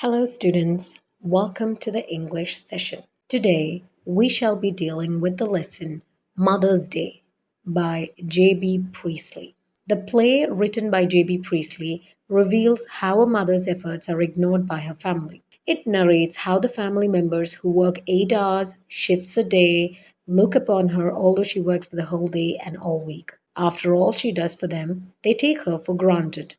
Hello, students. Welcome to the English session. Today, we shall be dealing with the lesson Mother's Day by J.B. Priestley. The play, written by J.B. Priestley, reveals how a mother's efforts are ignored by her family. It narrates how the family members who work 8 hours, shifts a day, look upon her although she works for the whole day and all week. After all she does for them, they take her for granted.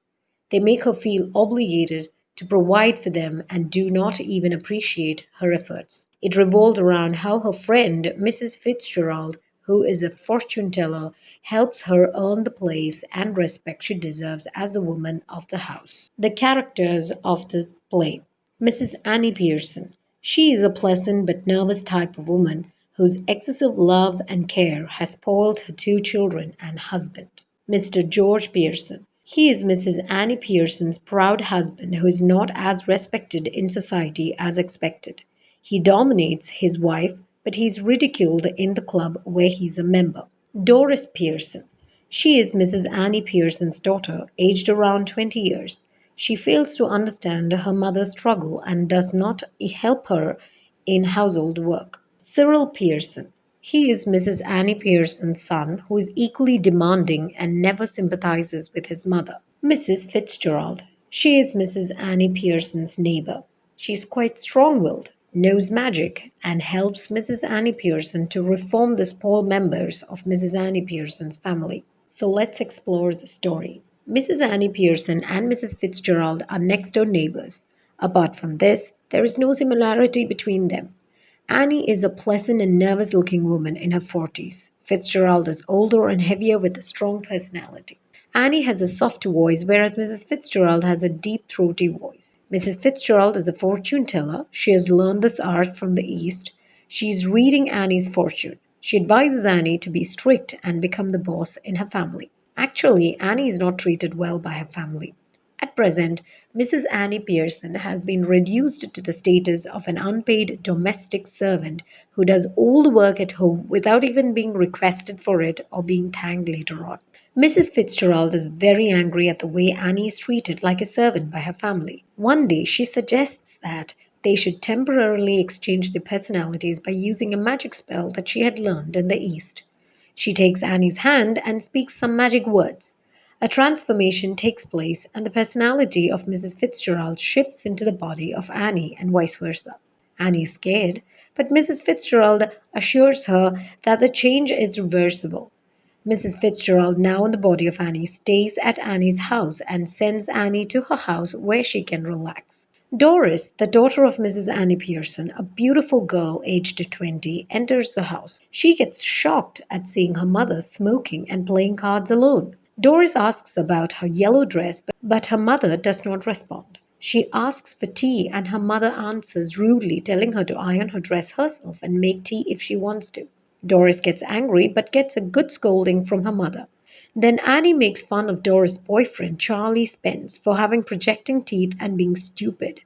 They make her feel obligated to provide for them and do not even appreciate her efforts. It revolved around how her friend, Mrs. Fitzgerald, who is a fortune teller, helps her earn the place and respect she deserves as the woman of the house. The characters of the play: Mrs. Annie Pearson. She is a pleasant but nervous type of woman whose excessive love and care has spoiled her two children and husband. Mr. George Pearson. He is Mrs. Annie Pearson's proud husband who is not as respected in society as expected. He dominates his wife, but he is ridiculed in the club where he is a member. Doris Pearson. She is Mrs. Annie Pearson's daughter, aged around 20 years. She fails to understand her mother's struggle and does not help her in household work. Cyril Pearson. He is Mrs. Annie Pearson's son, who is equally demanding and never sympathizes with his mother. Mrs. Fitzgerald. She is Mrs. Annie Pearson's neighbor. She is quite strong willed, knows magic, and helps Mrs. Annie Pearson to reform the spoiled members of Mrs. Annie Pearson's family. So let's explore the story. Mrs. Annie Pearson and Mrs. Fitzgerald are next door neighbors. Apart from this, there is no similarity between them. Annie is a pleasant and nervous looking woman in her 40s. Fitzgerald is older and heavier with a strong personality. Annie has a soft voice, whereas Mrs. Fitzgerald has a deep, throaty voice. Mrs. Fitzgerald is a fortune teller. She has learned this art from the East. She is reading Annie's fortune. She advises Annie to be strict and become the boss in her family. Actually, Annie is not treated well by her family. At present, Mrs. Annie Pearson has been reduced to the status of an unpaid domestic servant who does all the work at home without even being requested for it or being thanked later on. Mrs. Fitzgerald is very angry at the way Annie is treated like a servant by her family. One day, she suggests that they should temporarily exchange their personalities by using a magic spell that she had learned in the East. She takes Annie's hand and speaks some magic words. A transformation takes place, and the personality of Mrs. Fitzgerald shifts into the body of Annie, and vice versa. Annie is scared, but Mrs. Fitzgerald assures her that the change is reversible. Mrs. Fitzgerald, now in the body of Annie, stays at Annie's house and sends Annie to her house where she can relax. Doris, the daughter of Mrs. Annie Pearson, a beautiful girl aged 20, enters the house. She gets shocked at seeing her mother smoking and playing cards alone. Doris asks about her yellow dress, but her mother does not respond. She asks for tea, and her mother answers rudely, telling her to iron her dress herself and make tea if she wants to. Doris gets angry but gets a good scolding from her mother. Then Annie makes fun of Doris' boyfriend, Charlie Spence, for having projecting teeth and being stupid.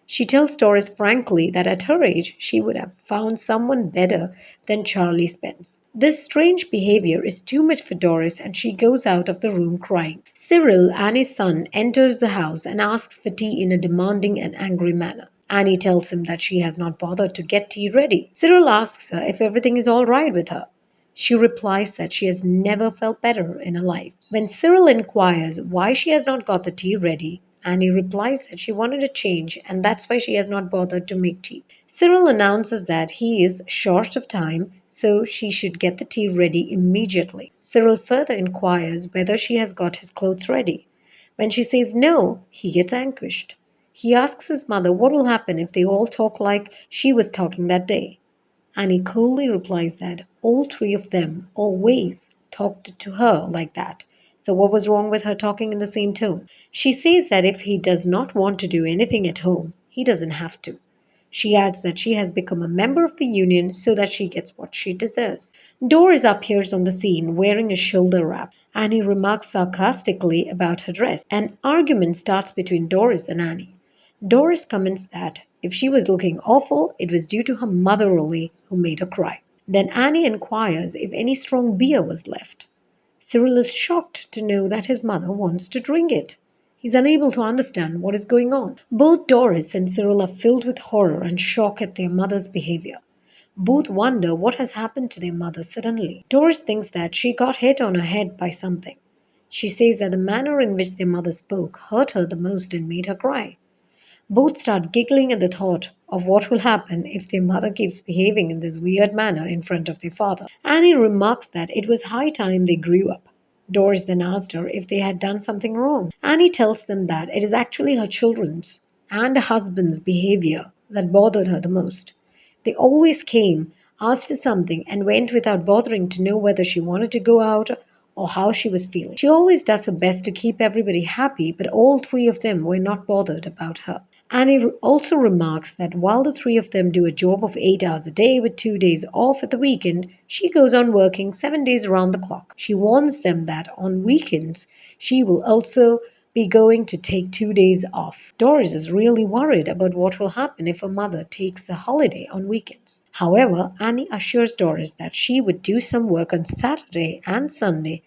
She tells Doris frankly that at her age she would have found someone better than Charlie Spence. This strange behavior is too much for Doris and she goes out of the room crying. Cyril, Annie's son, enters the house and asks for tea in a demanding and angry manner. Annie tells him that she has not bothered to get tea ready. Cyril asks her if everything is all right with her. She replies that she has never felt better in her life. When Cyril inquires why she has not got the tea ready, Annie replies that she wanted a change and that's why she has not bothered to make tea. Cyril announces that he is short of time, so she should get the tea ready immediately. Cyril further inquires whether she has got his clothes ready. When she says no, he gets anguished. He asks his mother what will happen if they all talk like she was talking that day. Annie coolly replies that all three of them always talked to her like that. So what was wrong with her talking in the same tone? She says that if he does not want to do anything at home, he doesn't have to. She adds that she has become a member of the union so that she gets what she deserves. Doris appears on the scene wearing a shoulder wrap. Annie remarks sarcastically about her dress. An argument starts between Doris and Annie. Doris comments that if she was looking awful, it was due to her mother only who made her cry. Then Annie inquires if any strong beer was left. Cyril is shocked to know that his mother wants to drink it. He's unable to understand what is going on. Both Doris and Cyril are filled with horror and shock at their mother's behavior. Both wonder what has happened to their mother suddenly. Doris thinks that she got hit on her head by something. She says that the manner in which their mother spoke hurt her the most and made her cry. Both start giggling at the thought of what will happen if their mother keeps behaving in this weird manner in front of their father. Annie remarks that it was high time they grew up. Doris then asked her if they had done something wrong. Annie tells them that it is actually her children's and her husband's behavior that bothered her the most. They always came, asked for something, and went without bothering to know whether she wanted to go out or how she was feeling. She always does her best to keep everybody happy, but all three of them were not bothered about her. Annie also remarks that while the three of them do a job of 8 hours a day with 2 days off at the weekend, she goes on working 7 days around the clock. She warns them that on weekends she will also be going to take 2 days off. Doris is really worried about what will happen if her mother takes a holiday on weekends. However, Annie assures Doris that she would do some work on Saturday and Sunday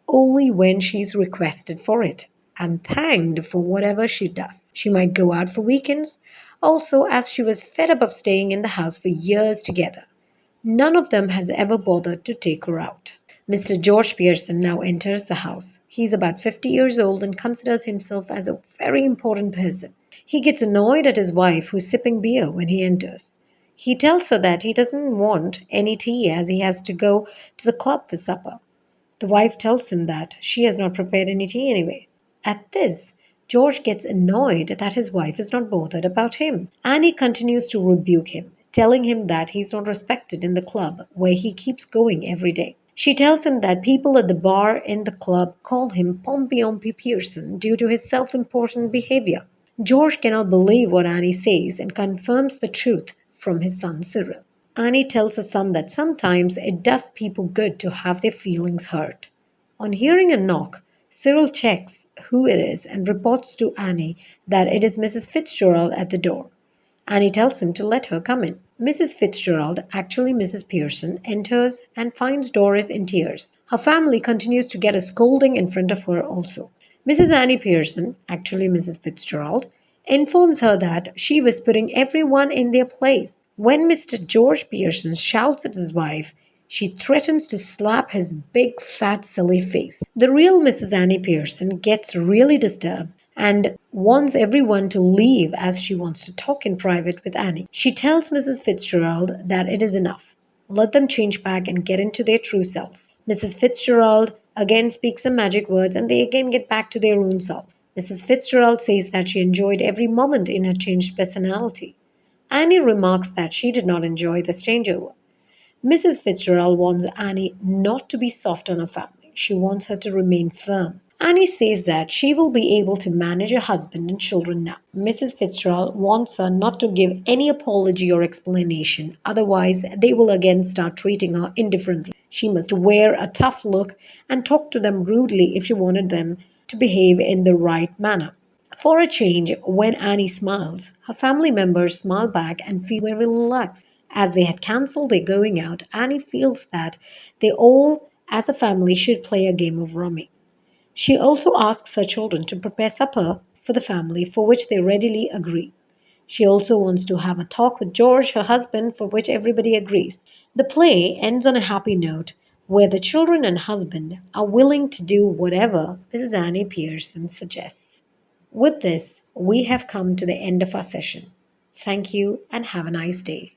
only when she's requested for it and thanked for whatever she does. She might go out for weekends, also, as she was fed up of staying in the house for years together. None of them has ever bothered to take her out. Mr. George Pearson now enters the house. He is about 50 years old and considers himself as a very important person. He gets annoyed at his wife who's sipping beer when he enters. He tells her that he doesn't want any tea as he has to go to the club for supper. The wife tells him that she has not prepared any tea anyway. At this, George gets annoyed that his wife is not bothered about him. Annie continues to rebuke him, telling him that he's not respected in the club where he keeps going every day. She tells him that people at the bar in the club call him Pompey Pearson due to his self-important behavior. George cannot believe what Annie says and confirms the truth from his son Cyril. Annie tells her son that sometimes it does people good to have their feelings hurt. On hearing a knock, Cyril checks who it is and reports to Annie that it is Mrs. Fitzgerald at the door. Annie tells him to let her come in. Mrs. Fitzgerald, actually Mrs. Pearson, enters and finds Doris in tears. Her family continues to get a scolding in front of her also. Mrs. Annie Pearson, actually Mrs. Fitzgerald, informs her that she was putting everyone in their place. When Mr. George Pearson shouts at his wife, she threatens to slap his big, fat, silly face. The real Mrs. Annie Pearson gets really disturbed and wants everyone to leave as she wants to talk in private with Annie. She tells Mrs. Fitzgerald that it is enough. Let them change back and get into their true selves. Mrs. Fitzgerald again speaks some magic words and they again get back to their own selves. Mrs. Fitzgerald says that she enjoyed every moment in her changed personality. Annie remarks that she did not enjoy this changeover. Mrs. Fitzgerald wants Annie not to be soft on her family. She wants her to remain firm. Annie says that she will be able to manage her husband and children now. Mrs. Fitzgerald wants her not to give any apology or explanation, otherwise, they will again start treating her indifferently. She must wear a tough look and talk to them rudely if she wanted them to behave in the right manner. For a change, when Annie smiles, her family members smile back and feel very relaxed. As they had cancelled their going out, Annie feels that they all, as a family, should play a game of rummy. She also asks her children to prepare supper for the family, for which they readily agree. She also wants to have a talk with George, her husband, for which everybody agrees. The play ends on a happy note where the children and husband are willing to do whatever Mrs. Annie Pearson suggests. With this, we have come to the end of our session. Thank you and have a nice day.